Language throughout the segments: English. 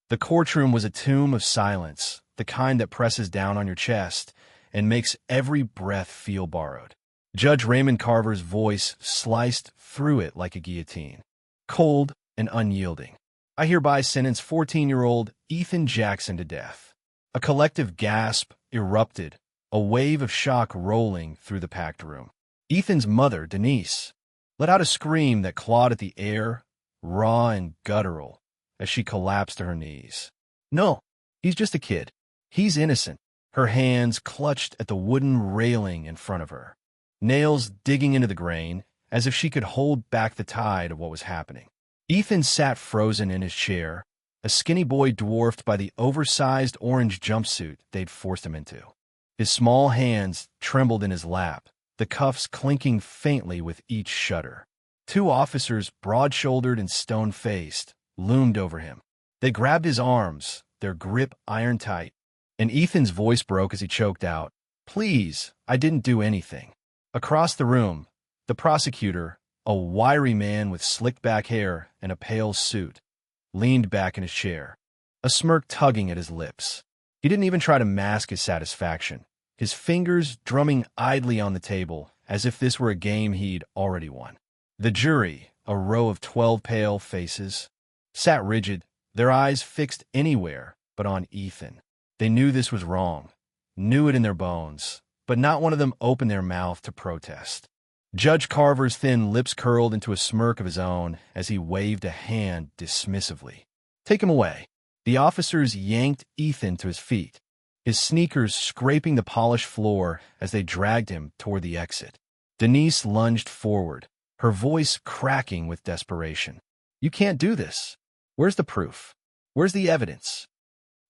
The courtroom was a tomb of silence, the kind that presses down on your chest and makes every breath feel borrowed. Judge Raymond Carver's voice sliced through it like a guillotine, cold and unyielding. I hereby sentence 14-year-old Ethan Jackson to death. A collective gasp erupted, a wave of shock rolling through the packed room. Ethan's mother, Denise, let out a scream that clawed at the air, raw and guttural, as she collapsed to her knees. No, he's just a kid. He's innocent. Her hands clutched at the wooden railing in front of her, nails digging into the grain as if she could hold back the tide of what was happening. Ethan sat frozen in his chair, a skinny boy dwarfed by the oversized orange jumpsuit they'd forced him into. His small hands trembled in his lap, the cuffs clinking faintly with each shudder. Two officers, broad-shouldered and stone-faced, loomed over him. They grabbed his arms, their grip iron-tight, and Ethan's voice broke as he choked out, "Please, I didn't do anything." Across the room, the prosecutor, a wiry man with slicked-back hair and a pale suit, leaned back in his chair, a smirk tugging at his lips. He didn't even try to mask his satisfaction, his fingers drumming idly on the table as if this were a game he'd already won. The jury, a row of 12 pale faces, sat rigid, their eyes fixed anywhere but on Ethan. They knew this was wrong, knew it in their bones, but not one of them opened their mouth to protest. Judge Carver's thin lips curled into a smirk of his own as he waved a hand dismissively. "Take him away." The officers yanked Ethan to his feet, his sneakers scraping the polished floor as they dragged him toward the exit. Denise lunged forward, her voice cracking with desperation. "You can't do this. Where's the proof? Where's the evidence?"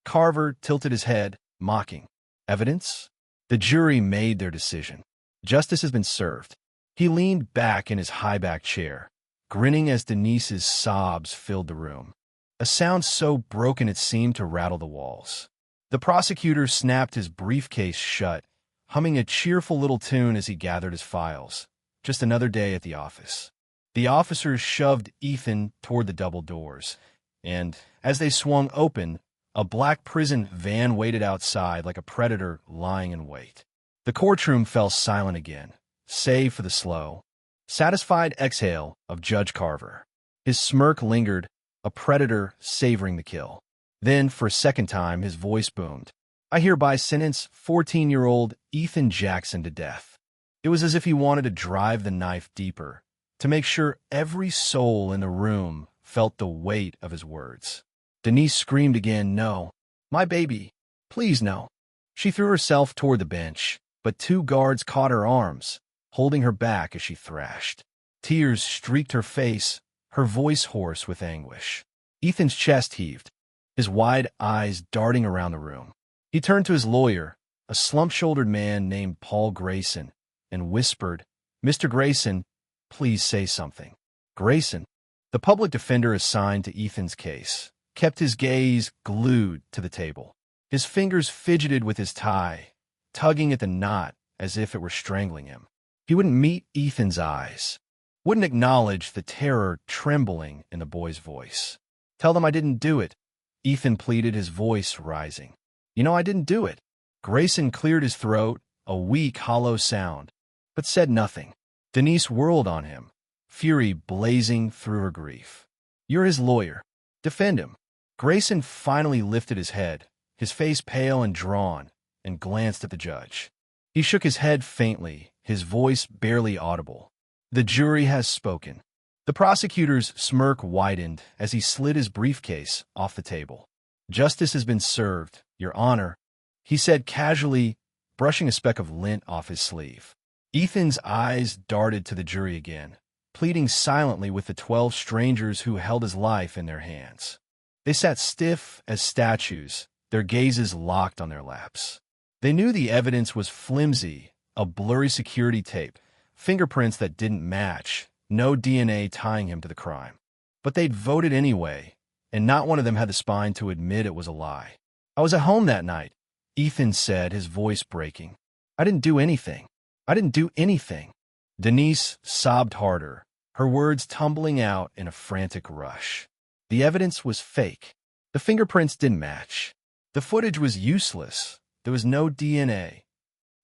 Carver tilted his head, mocking. "Evidence?" The jury made their decision. Justice has been served. He leaned back in his high-back chair, grinning as Denise's sobs filled the room, a sound so broken it seemed to rattle the walls. The prosecutor snapped his briefcase shut, humming a cheerful little tune as he gathered his files. Just another day at the office. The officers shoved Ethan toward the double doors, and as they swung open, a black prison van waited outside like a predator lying in wait. The courtroom fell silent again, save for the slow, satisfied exhale of Judge Carver. His smirk lingered, a predator savoring the kill. Then, for a second time, his voice boomed. "I hereby sentence 14-year-old Ethan Jackson to death." It was as if he wanted to drive the knife deeper, to make sure every soul in the room felt the weight of his words. Denise screamed again, "No, my baby, please no." She threw herself toward the bench, but two guards caught her arms, holding her back as she thrashed. Tears streaked her face, her voice hoarse with anguish. Ethan's chest heaved, his wide eyes darting around the room. He turned to his lawyer, a slump-shouldered man named Paul Grayson, and whispered, "Mr. Grayson, please say something." Grayson, the public defender assigned to Ethan's case, kept his gaze glued to the table. His fingers fidgeted with his tie, tugging at the knot as if it were strangling him. He wouldn't meet Ethan's eyes, wouldn't acknowledge the terror trembling in the boy's voice. "Tell them I didn't do it," Ethan pleaded, his voice rising. "You know I didn't do it." Grayson cleared his throat, a weak, hollow sound, but said nothing. Denise whirled on him, fury blazing through her grief. "You're his lawyer. Defend him." Grayson finally lifted his head, his face pale and drawn, and glanced at the judge. He shook his head faintly, his voice barely audible. "The jury has spoken." The prosecutor's smirk widened as he slid his briefcase off the table. "Justice has been served, Your Honor," he said casually, brushing a speck of lint off his sleeve. Ethan's eyes darted to the jury again, pleading silently with the 12 strangers who held his life in their hands. They sat stiff as statues, their gazes locked on their laps. They knew the evidence was flimsy, a blurry security tape, fingerprints that didn't match, no DNA tying him to the crime. But they'd voted anyway, and not one of them had the spine to admit it was a lie. "I was at home that night," Ethan said, his voice breaking. "I didn't do anything. I didn't do anything." Denise sobbed harder, her words tumbling out in a frantic rush. The evidence was fake. The fingerprints didn't match. The footage was useless. There was no DNA.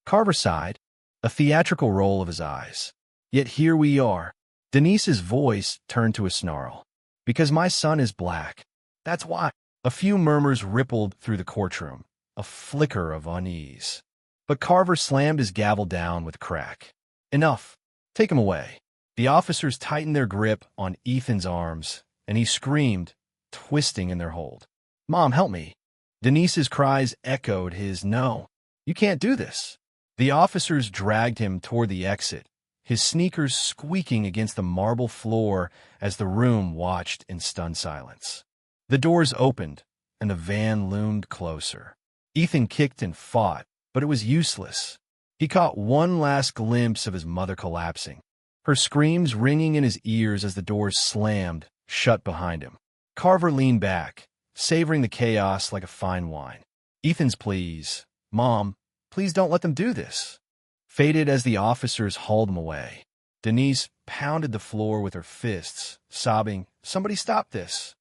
Carver sighed, a theatrical roll of his eyes. Yet here we are. Denise's voice turned to a snarl. Because my son is black. That's why. A few murmurs rippled through the courtroom, a flicker of unease. But Carver slammed his gavel down with a crack. Enough. Take him away. The officers tightened their grip on Ethan's arms, and he screamed, twisting in their hold. Mom, help me. Denise's cries echoed his no. You can't do this. The officers dragged him toward the exit, his sneakers squeaking against the marble floor as the room watched in stunned silence. The doors opened, and the van loomed closer. Ethan kicked and fought, but it was useless. He caught one last glimpse of his mother collapsing, her screams ringing in his ears as the doors slammed shut behind him. Carver leaned back, savoring the chaos like a fine wine. Ethan's pleas, Mom, please don't let them do this, faded as the officers hauled him away. Denise pounded the floor with her fists, sobbing, Somebody stop this.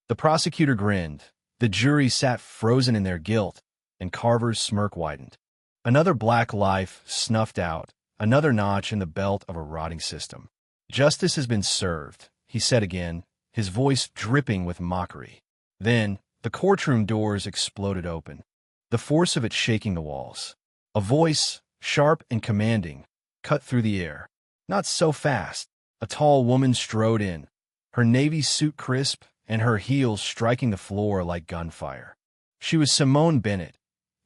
The prosecutor grinned. The jury sat frozen in their guilt, and Carver's smirk widened. Another black life snuffed out, another notch in the belt of a rotting system. Justice has been served, he said again, his voice dripping with mockery. Then, the courtroom doors exploded open, the force of it shaking the walls. A voice, sharp and commanding, cut through the air. Not so fast. A tall woman strode in, her navy suit crisp and her heels striking the floor like gunfire. She was Simone Bennett,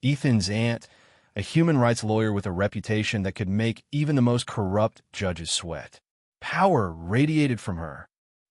Ethan's aunt, a human rights lawyer with a reputation that could make even the most corrupt judges sweat. Power radiated from her,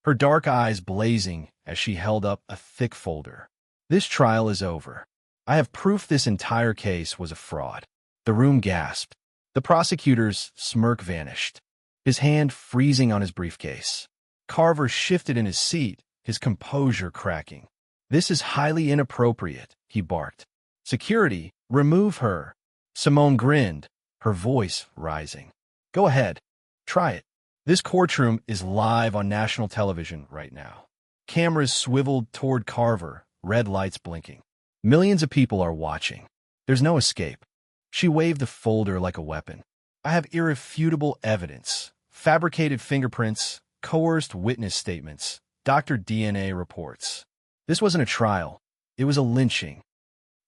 her dark eyes blazing as she held up a thick folder. This trial is over. I have proof this entire case was a fraud. The room gasped. The prosecutor's smirk vanished, his hand freezing on his briefcase. Carver shifted in his seat, his composure cracking. This is highly inappropriate, he barked. Security, remove her. Simone grinned, her voice rising. Go ahead. Try it. This courtroom is live on national television right now. Cameras swiveled toward Carver, red lights blinking. Millions of people are watching. There's no escape. She waved the folder like a weapon. I have irrefutable evidence. Fabricated fingerprints, coerced witness statements, Dr. DNA reports. This wasn't a trial. It was a lynching.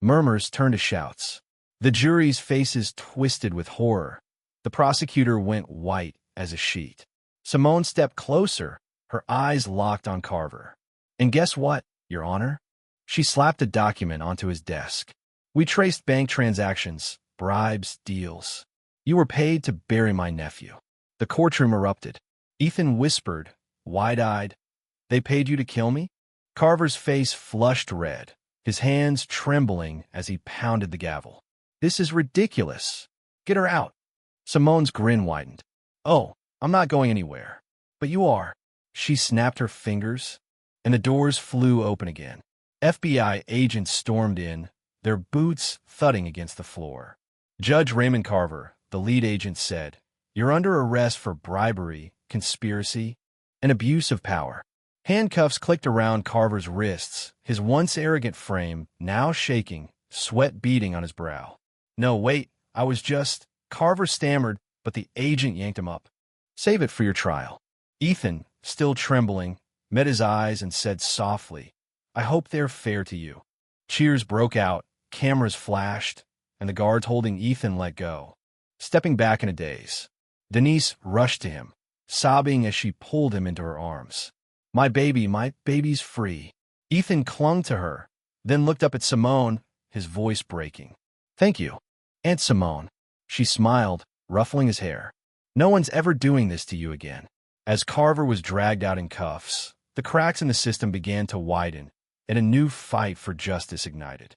Murmurs turned to shouts. The jury's faces twisted with horror. The prosecutor went white as a sheet. Simone stepped closer, her eyes locked on Carver. And guess what, Your Honor? She slapped a document onto his desk. We traced bank transactions, bribes, deals. You were paid to bury my nephew. The courtroom erupted. Ethan whispered, wide-eyed, They paid you to kill me? Carver's face flushed red, his hands trembling as he pounded the gavel. This is ridiculous. Get her out. Simone's grin widened. Oh, I'm not going anywhere. But you are. She snapped her fingers, and the doors flew open again. FBI agents stormed in, their boots thudding against the floor. Judge Raymond Carver, the lead agent, said, You're under arrest for bribery, conspiracy, and abuse of power. Handcuffs clicked around Carver's wrists, his once arrogant frame now shaking, sweat beading on his brow. No, wait, I was just... Carver stammered, but the agent yanked him up. Save it for your trial. Ethan, still trembling, met his eyes and said softly, I hope they're fair to you. Cheers broke out, cameras flashed, and the guards holding Ethan let go. Stepping back in a daze, Denise rushed to him, sobbing as she pulled him into her arms. My baby's free. Ethan clung to her, then looked up at Simone, his voice breaking. Thank you, Aunt Simone. She smiled, ruffling his hair. No one's ever doing this to you again. As Carver was dragged out in cuffs, the cracks in the system began to widen, and a new fight for justice ignited.